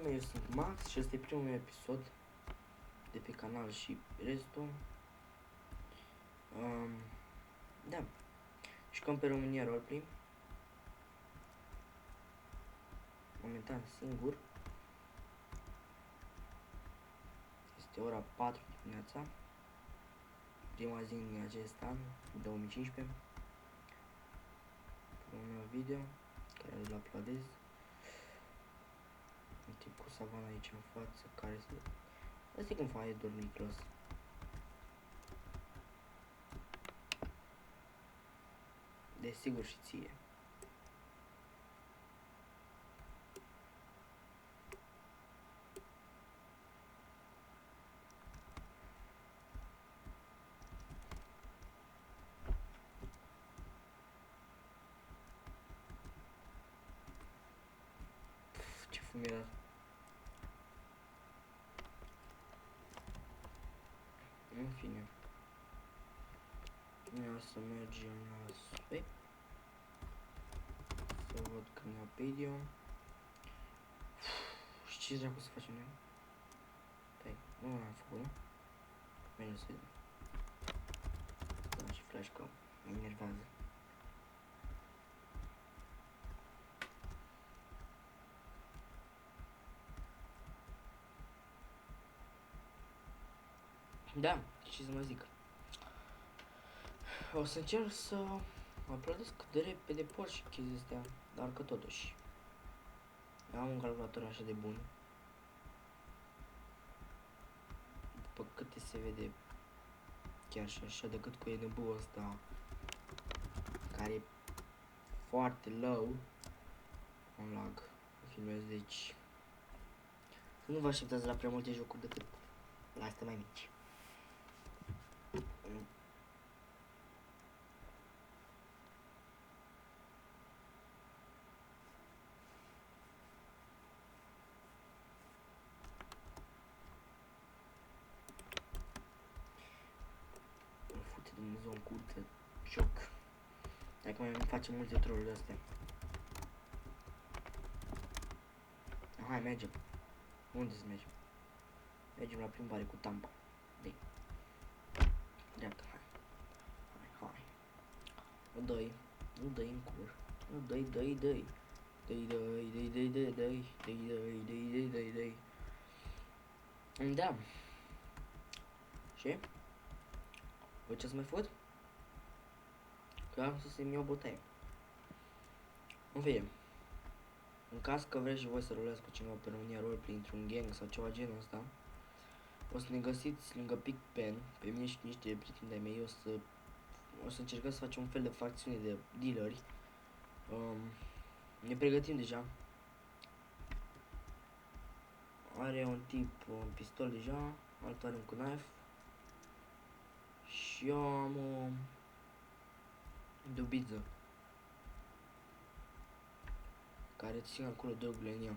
lume, eu sunt Max și este primul meu episod de pe canal și restul. Da. Jucăm pe România Roleplay. Momentan singur. Este ora 4 dimineața. Prima zi din acest an, 2015. Primul meu video, care îl uploadez. Un tip cu savana aici în față, care se... Asta e cum fac Edor Niclos. Desigur și ție. Ce fumier. În fine. Ia să mergem la Sway. Să văd când ia video. Și ce dracu să facem noi? Stai, nu l-am făcut, nu? Mergem să vedem. Da, și flash că mă enervează. Da, ce să mă zic. O să încerc să uploadez cât de repede pot și chestia astea, dar că totuși am un calculator așa de bun. După câte se vede chiar și așa, decât cu ENB-ul ăsta care e foarte low un lag filmez, deci nu vă așteptați la prea multe jocuri decât la astea mai mici. Îmi fute Dumnezeu în curte joc. Dacă mai facem multe trolluri astea. Hai, mergem. Unde să mergem? Mergem la plimbare cu Tampa. Dei. Dreapta, hai. Hai. O dă-i. Nu dă-i în cur. Nu dă-i. Dă-i. Da. Și? Voi ce-ați mai făcut? Că am să-mi iau bătaie. În fine. În caz că vreți și voi să rolați cu cineva pe România Roleplay într-un gang sau ceva genul ăsta, o să ne găsiți lângă PicPen, pe mine și niște prieteni de-ai mei. O să încercăm să facem un fel de facțiune de dealeri. Ne pregătim deja. Are un tip un pistol deja, altul are un knife. Și eu am o dubiță care țin acolo drogurile în ea.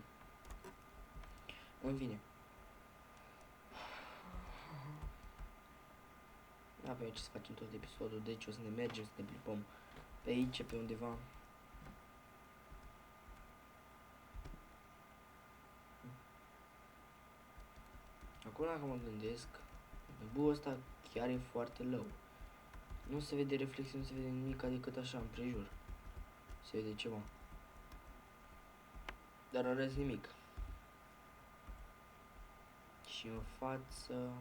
În fine. Nu avem ce să facem tot episodul, deci o să ne mergem să ne plimbăm pe aici, pe undeva. Acum dacă mă gândesc, nebul ăsta chiar e foarte low. Nu se vede reflex, nu se vede nimic decât așa împrejur. Se vede ceva. Dar în rest nimic. Și în față...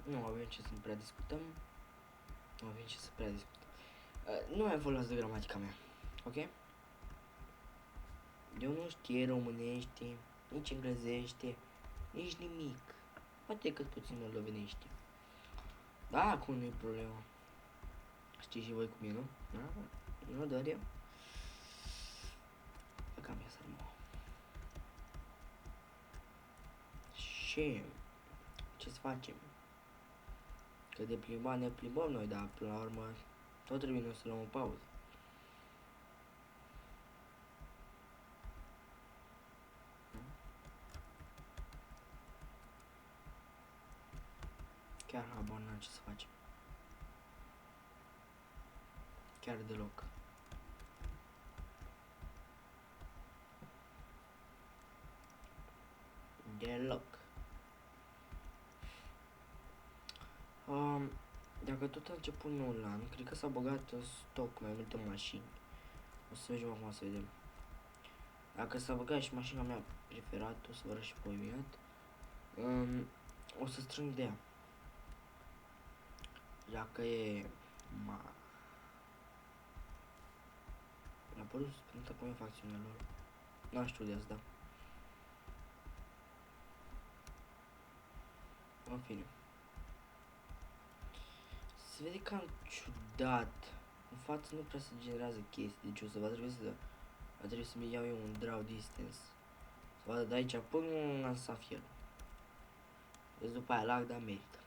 Nu avem ce să prea discutăm. Nu avem ce să prea discutăm. Nu mai vorbeați de gramatica mea, ok? Eu nu știu românește, nici englezește, nici nimic. Poate cât puțin moldovenește. Da, acum nu e problema. Știți și voi cum e, nu? Da? Nu, doar eu. Cam ia să mă. Și ce să facem? Că de plimbat ne plimbăm noi, dar până la urmă tot trebuie să luăm o pauză. Chiar habar n-am ce să facem. Chiar deloc. Deloc. Dacă tot a început noul an, cred că s-a băgat în stoc mai multe mașini. O să mergem acum să vedem. Dacă s-a băgat și mașina mea preferată, o să vă arăt și pe imediat. O să strâng de ea. Dacă e... Mi-a părut sprintă pe facțiunea lor. N-am știut de asta. În fine. Se vede cam ciudat. În față nu prea se generează chestii. Deci o să va trebui să-mi iau eu un draw distance. Să vadă de aici până în safir. Deci după aia lag, dar merită.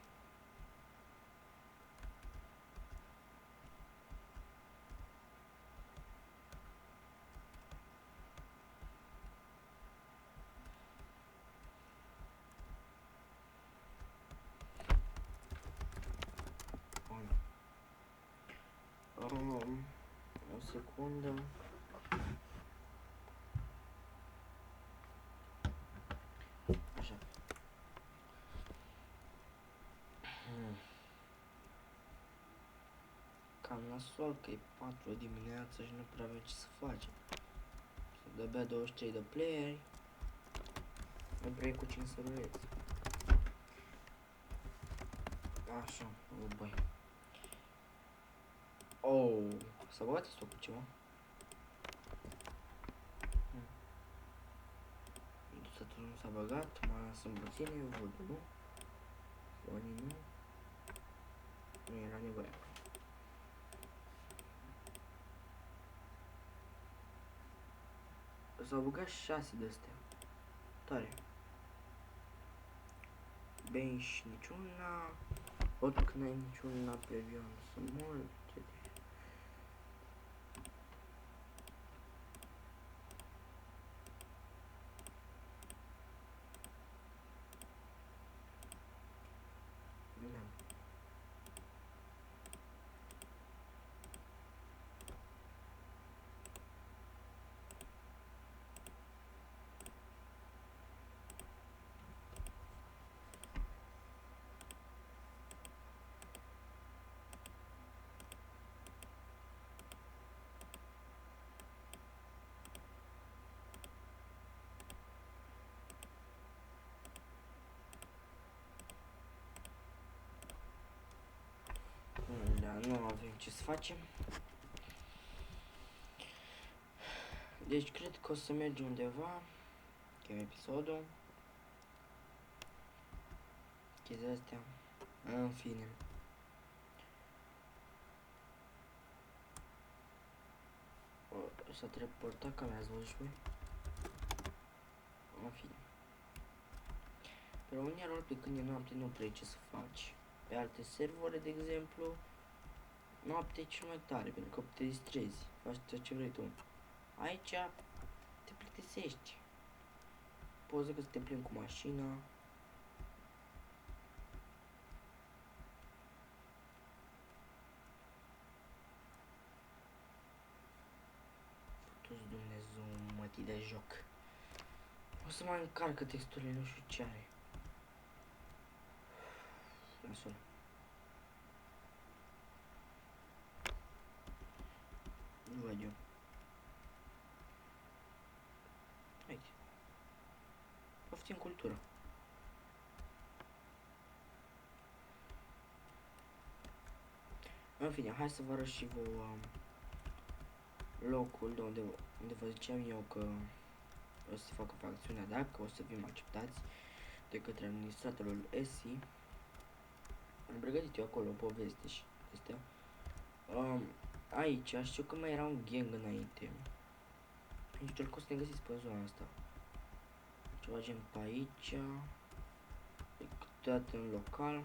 O secundă. Așa. Cam nasol că e 4 dimineața și nu prea avem ce să facem. De-abia 23 de playeri. Nu prea cu 5 săruleți. Așa, oh băi. Oh, s-a băgat asta cu ceva? Totul nu s-a băgat, mai sunt puține, văd, nu? Banii nu. Nu era nevoie. S-au băgat 6 de astea. Tare. Bench niciuna. Ori când ai niciuna pe avion sunt multe. Da, nu avem ce să facem. Deci cred că o să mergem undeva. Chem episodul. Chestia astea. În fine. S-a teleportat ca mi-ați văzut și voi. În fine. Pe România roleplay când e noapte nu prea ce să faci. Pe alte servere, de exemplu, noapte e cel mai tare, pentru că te distrezi, faci tot ce vrei tu. Aici te plictisești. Poți decât să te plimbi cu mașina. Fătu-ți Dumnezeu mătii de joc. O să mai încarcă texturile, nu știu ce are. Nasol. Nu văd eu. Uite. Poftim cultură. În fine, hai să vă arăt și vouă locul de unde vă ziceam eu că o să facă facțiunea, dacă o să fim acceptați de către administratorul ESI. Am pregătit eu acolo o poveste și astea. Aici știu că mai era un gang înainte. Încerc să ne găsiți pe zona asta. Ceva gen pe aici. Tot în local.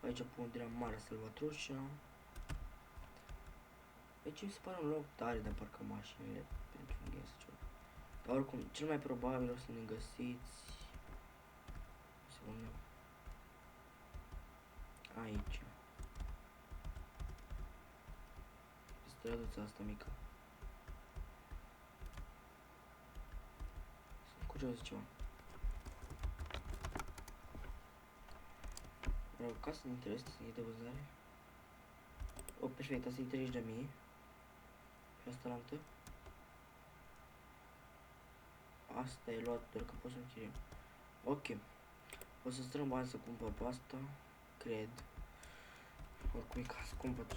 Aici pe unde era Marea Sălvătrușă. Aici mi se pare un loc tare de a parca mașinile pentru un gang sau ceva. Dar oricum, cel mai probabil o să ne găsiți Unde? Aici. Străduța asta mică. Sunt curios de ceva. Vreau casă de interes, să de vânzare. O, perfect, asta e 30.000. Și asta la asta e luat, doar că pot să închiriem. Ok. O să strâng bani să cumpăr pe asta. Cred. Oricum e ca scumpă 30.000.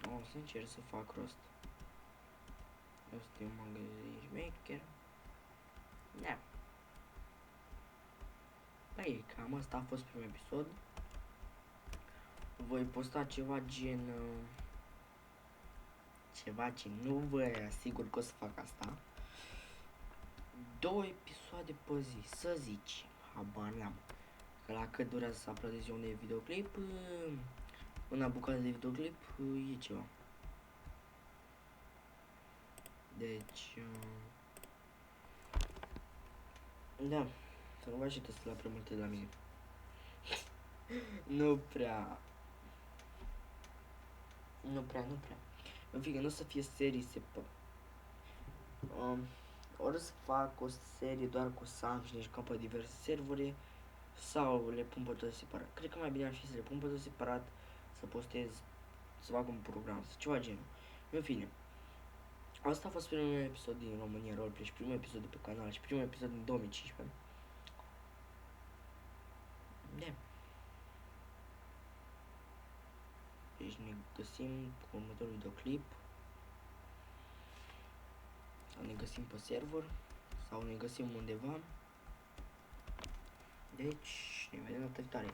O să încerc să fac rost. Asta e un magazin șmecher. Da. Păi, cam asta a fost primul episod. Voi posta ceva gen... nu vă asigur că o să fac asta. 2 episoade pe zi, să zici. Habar n-am. Că la cât durează să uploadez eu un videoclip, una bucată de videoclip e ceva. Deci... da, să nu vă așteptați la prea multe de la mine. Nu prea. În fine, nu o să fie serii ori să fac o serie doar cu Sam și ne jucăm pe diverse servere, sau le pun pe toate separat. Cred că mai bine ar fi să le pun pe toate separat, să postez, să fac un program, ceva genul. În fine, asta a fost primul episod din România Roleplay și primul episod de pe canal și primul episod din 2015. Da. Deci ne găsim cu următorul videoclip. Sau ne găsim pe server. Sau ne găsim undeva. Deci ne vedem data viitoare.